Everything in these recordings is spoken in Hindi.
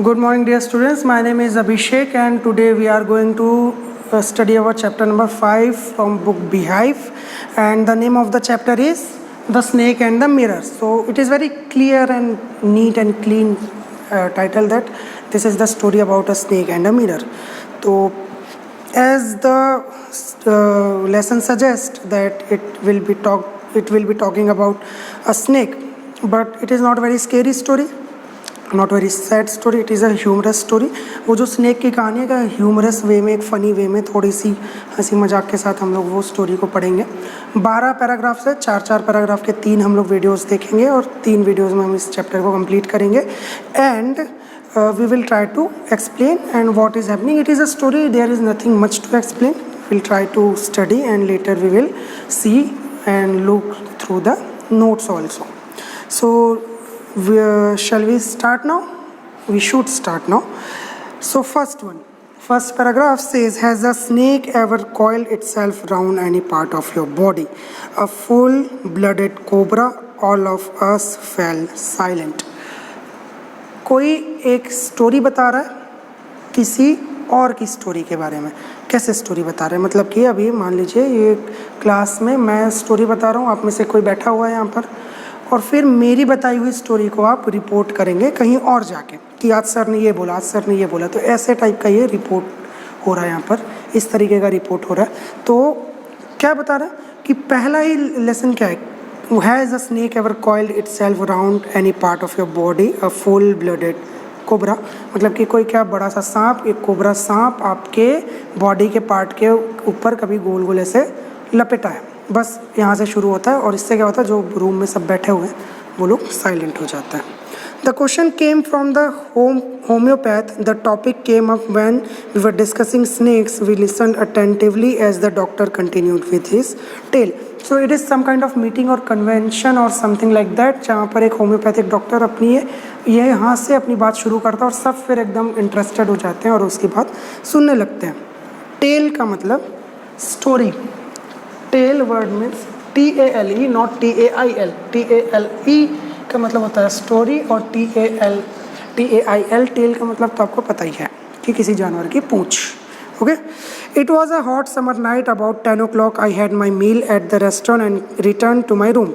Good morning, dear students. My name is Abhishek, and today we are going to study our chapter number 5 from book Beehive, and the name of the chapter is The Snake and the Mirror. So it is very clear and neat and clean title that this is the story about a snake and a mirror. So as the lesson suggests that it will be talking about a snake, but it is not a very scary story, not very sad story, it is a humorous story. वो जो स्नेक की कहानी है का ह्यूमरस वे में, एक फ़नी वे में, थोड़ी सी हंसी मजाक के साथ हम लोग वो स्टोरी को पढ़ेंगे. 12 पैराग्राफ्स है, 4 पैराग्राफ के 3 हम लोग वीडियोस देखेंगे और 3 वीडियोस में हम इस चैप्टर को कंप्लीट करेंगे. And we will try to explain and what is happening. It is a story, there is nothing much to explain. Will try to study and later we will see and look through the notes also. So shall we start now? We should start now. So first paragraph says, has a snake ever coiled itself round any part of your body? A full-blooded cobra. All of us fell silent. कोई एक स्टोरी बता रहा है किसी और की स्टोरी के बारे में. कैसे स्टोरी बता रहे हैं, मतलब कि अभी मान लीजिए ये क्लास में मैं स्टोरी बता रहा हूँ, आप में से कोई बैठा हुआ है यहाँ पर, और फिर मेरी बताई हुई स्टोरी को आप रिपोर्ट करेंगे कहीं और जाके कि आज सर ने ये बोला, आज सर ने ये बोला. तो ऐसे टाइप का ये रिपोर्ट हो रहा है यहाँ पर, इस तरीके का रिपोर्ट हो रहा है. तो क्या बता रहा है कि पहला ही लेसन क्या है, has a snake ever coiled itself around any part of your body a full blooded cobra. मतलब कि कोई क्या बड़ा सा सांप, एक कोबरा सांप आपके बॉडी के पार्ट के ऊपर कभी गोल गोल ऐसे लपेटा है. बस यहाँ से शुरू होता है और इससे क्या होता है, जो रूम में सब बैठे हुए हैं वो लोग साइलेंट हो जाते हैं. The question came from the homeopath. The topic came up when we were discussing snakes. We listened attentively as the doctor continued with his tale. So it is some kind of meeting और कन्वेंशन और समथिंग लाइक दैट, जहाँ पर एक होम्योपैथिक डॉक्टर अपनी ये यहाँ से अपनी बात शुरू करता है और सब फिर एकदम इंटरेस्टेड हो जाते हैं और उसकी बात सुनने लगते हैं. टेल का मतलब story. Tale word means TALE, not TAIL. TALE का मतलब होता है स्टोरी और TAIL टेल का मतलब तो आपको पता ही है कि किसी जानवर की पूंछ. Okay. It was a hot summer night about 10 o'clock. I had my meal at the restaurant and return to my room.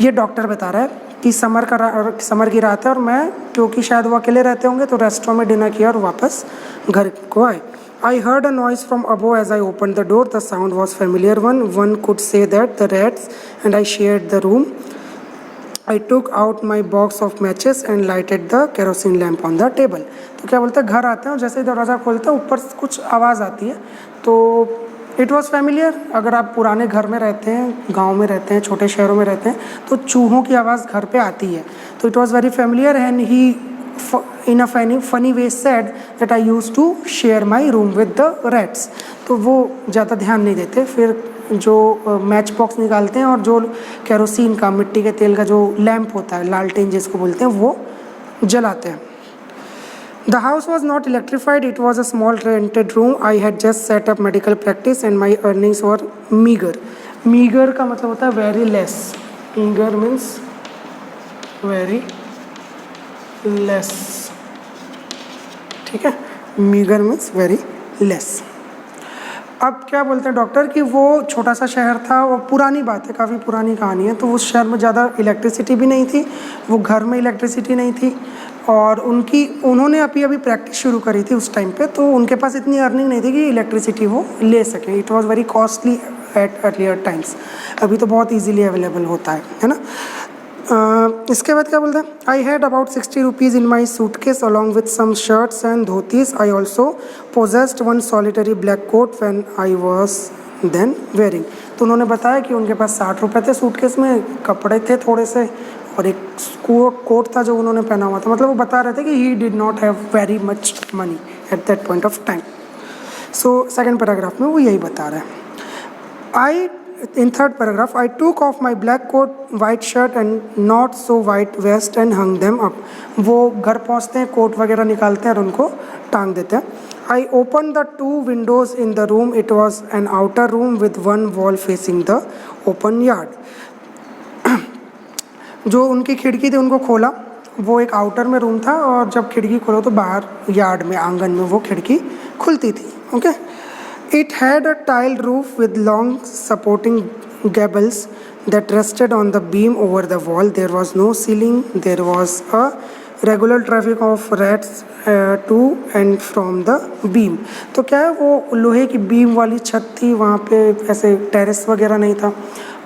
ये डॉक्टर बता रहा है कि समर की रात है और मैं, क्योंकि शायद वो अकेले रहते होंगे, तो रेस्टोरेंट में डिनर किया और वापस घर को आए. I heard a noise from above as I opened the door. The sound was familiar one. One could say that the rats and I shared the room. I took out my box of matches and lighted the kerosene lamp on the table. तो क्या बोलते हैं, घर आते हैं और जैसे ही दरवाज़ा खोलते हैं ऊपर कुछ आवाज़ आती है. तो इट वॉज फेमिलियर. अगर आप पुराने घर में रहते हैं, गांव में रहते हैं, छोटे शहरों में रहते हैं, तो चूहों की आवाज़ घर पे आती है. तो it was very familiar and he in a funny way said that I used to share my room with the rats. तो वो ज़्यादा ध्यान नहीं देते. फिर जो मैच बॉक्स निकालते हैं और जो केरोसिन का, मिट्टी के तेल का जो लैंप होता है, लालटेन जिसको बोलते हैं, वो जलाते हैं. The house was not electrified. It was a small rented room. I had just set up medical practice and my earnings were meager. Meager का मतलब होता है very less. Meager means very less. ठीक है, मीगर मीन्स वेरी लेस. अब क्या बोलते हैं डॉक्टर कि वो छोटा सा शहर था और पुरानी बात है, काफ़ी पुरानी कहानी है. तो उस शहर में ज़्यादा इलेक्ट्रिसिटी भी नहीं थी, वो घर में इलेक्ट्रिसिटी नहीं थी, और उन्होंने अभी प्रैक्टिस शुरू करी थी उस टाइम पे, तो उनके पास इतनी अर्निंग नहीं थी कि इलेक्ट्रिसिटी वो ले सकें. It was very costly at earlier times. अभी तो बहुत ईजीली अवेलेबल होता है ना. इसके बाद क्या बोलते हैं, I had about 60 rupees in my suitcase along with some shirts and dhotis. I also possessed one solitary black coat when I was then wearing. तो उन्होंने बताया कि उनके पास 60 रुपये थे सूटकेस में, कपड़े थे थोड़े से, और एक कोट था जो उन्होंने पहना हुआ था. मतलब वो बता रहे थे कि he did not have very much money at that point of time. So second paragraph में वो यही बता रहे हैं. In third paragraph, I took off my black coat, white shirt and not so white vest and hung them up. वो घर पहुँचते हैं, कोट वगैरह निकालते हैं और उनको टांग देते हैं. I opened the 2 windows in the room. It was an outer room with one wall facing the open yard. जो उनकी खिड़की थी उनको खोला वो एक आउटर में रूम था और जब खिड़की खोलो तो बाहर यार्ड में, आंगन में वो खिड़की खुलती थी. Okay. It had a tiled roof with long supporting gables that rested on the beam over the wall. There was no ceiling. There was a regular traffic of rats to and from the beam. तो क्या है, वो लोहे की बीम वाली छत थी, वहाँ पे ऐसे टेरेस वगैरह नहीं था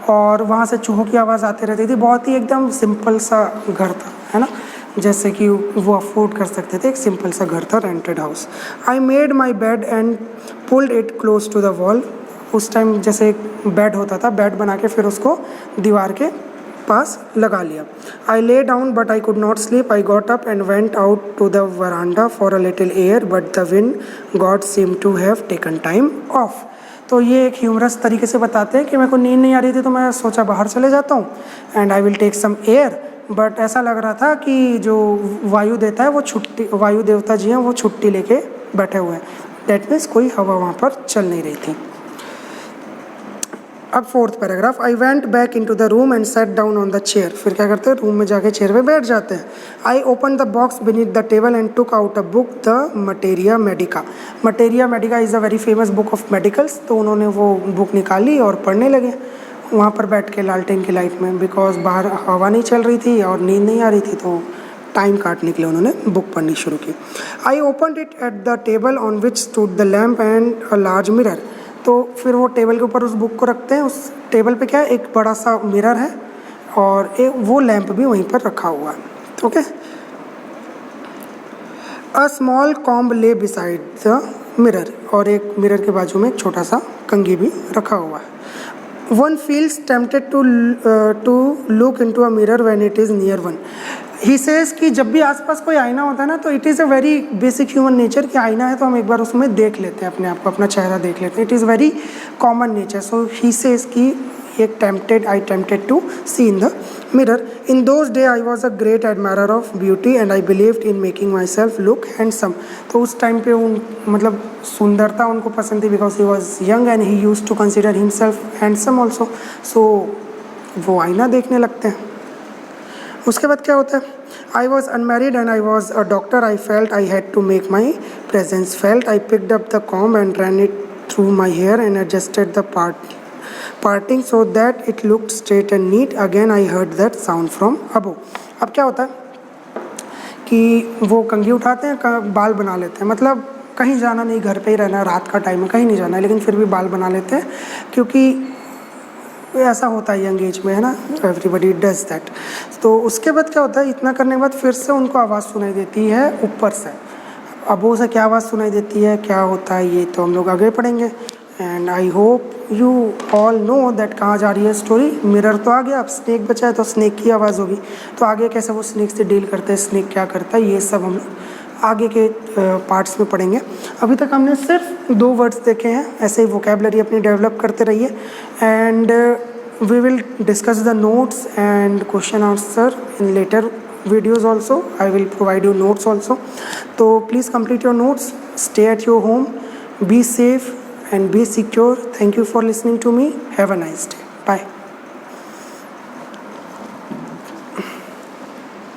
और वहाँ से चूहों की आवाज़ आती रहती थी. बहुत ही एकदम सिंपल सा घर था, है ना, जैसे कि वो अफोर्ड कर सकते थे. एक सिंपल सा घर था, rented house. I made my bed and pulled it close to the wall. उस टाइम जैसे एक बेड होता था, बेड बना के फिर उसको दीवार के पास लगा लिया. I lay down but I could not sleep. I got up and went out to the veranda for a little air but the wind god seem to have taken time off. तो ये एक ह्यूमरस तरीके से बताते हैं कि मेरे को नींद नहीं आ रही थी तो मैं सोचा बाहर चले जाता हूँ and I will take some air. But ऐसा लग रहा था कि जो वायु देता है वो छुट्टी, वायु देवता जी हैं वो छुट्टी लेके बैठे हुए हैं. दैट मीन्स कोई हवा वहाँ पर चल नहीं रही थी. अब fourth paragraph. I went back in to the room and sat down on the chair. फिर क्या करते हैं, रूम में जाके चेयर पे बैठ जाते हैं. I open the box beneath the table and took out a book, the materia Medica. Materia Medica is a very famous book of medicals. तो उन्होंने वो बुक निकाली और पढ़ने लगे वहाँ पर बैठ के लालटेन की लाइट में, बिकॉज बाहर हवा नहीं चल रही थी और नींद नहीं आ रही थी, तो टाइम काटने के लिए उन्होंने बुक पढ़नी शुरू की. I opened it at the table on which stood the lamp and a large mirror. तो फिर वो टेबल के ऊपर उस बुक को रखते हैं. उस टेबल पे क्या है, एक बड़ा सा मिरर है और एक वो लैंप भी वहीं पर रखा हुआ है. ओके. अ स्मॉल कॉम्ब ले बिसाइड द मिरर. और एक मिरर के बाजू में एक छोटा सा कंघी भी रखा हुआ है. One feels tempted to look into a mirror when it is near one. He says कि जब भी आसपास कोई आईना होता है ना, तो it is a very basic human nature कि आईना है तो हम एक बार उसमें देख लेते हैं अपने आप को, अपना चेहरा देख लेते हैं. It is very common nature. So he says कि एक I tempted to see in the mirror. In those day I was a great admirer of beauty and I believed in making myself look handsome. तो उस टाइम पे उन मतलब सुंदरता उनको पसंद थी, because he was young and he use to consider himself handsome also. So वो आईना देखने लगते हैं. उसके बाद क्या होता है, I was unmarried and I was a doctor. I felt I had to make my presence felt. I picked up the comb and run it through my hair and adjusted the parting so that it looked straight and neat. Again I heard that sound from above. अब क्या होता है कि वो कंघी उठाते हैं, बाल बना लेते हैं. मतलब कहीं जाना नहीं, घर पे ही रहना, रात का टाइम है, कहीं नहीं जाना है, लेकिन फिर भी बाल बना लेते हैं क्योंकि ऐसा होता है यंग एज में, है ना, एवरीबडी डज दैट. तो उसके बाद क्या होता है, इतना करने के बाद फिर से उनको आवाज़ सुनाई देती है ऊपर से. अबो से क्या आवाज़ सुनाई देती है, क्या होता है, ये तो हम लोग आगे पढ़ेंगे. And I hope you all know that कहाँ जा रही है स्टोरी. मिरर तो आ गया, अब स्नेक बचा है तो स्नेक की आवाज़ होगी. तो आगे कैसे वो स्नेक से डील करते हैं, स्नेक क्या करता है, ये सब हम आगे के पार्ट्स में पढ़ेंगे. अभी तक हमने सिर्फ 2 वर्ड्स देखे हैं. ऐसे ही वोकेबलरी अपनी डेवलप करते रहिए and we will discuss the notes and question answer in later videos also. I will provide you notes also. So please complete your notes, stay at your home, be safe and be secure. Thank you for listening to me. Have a nice day. Bye.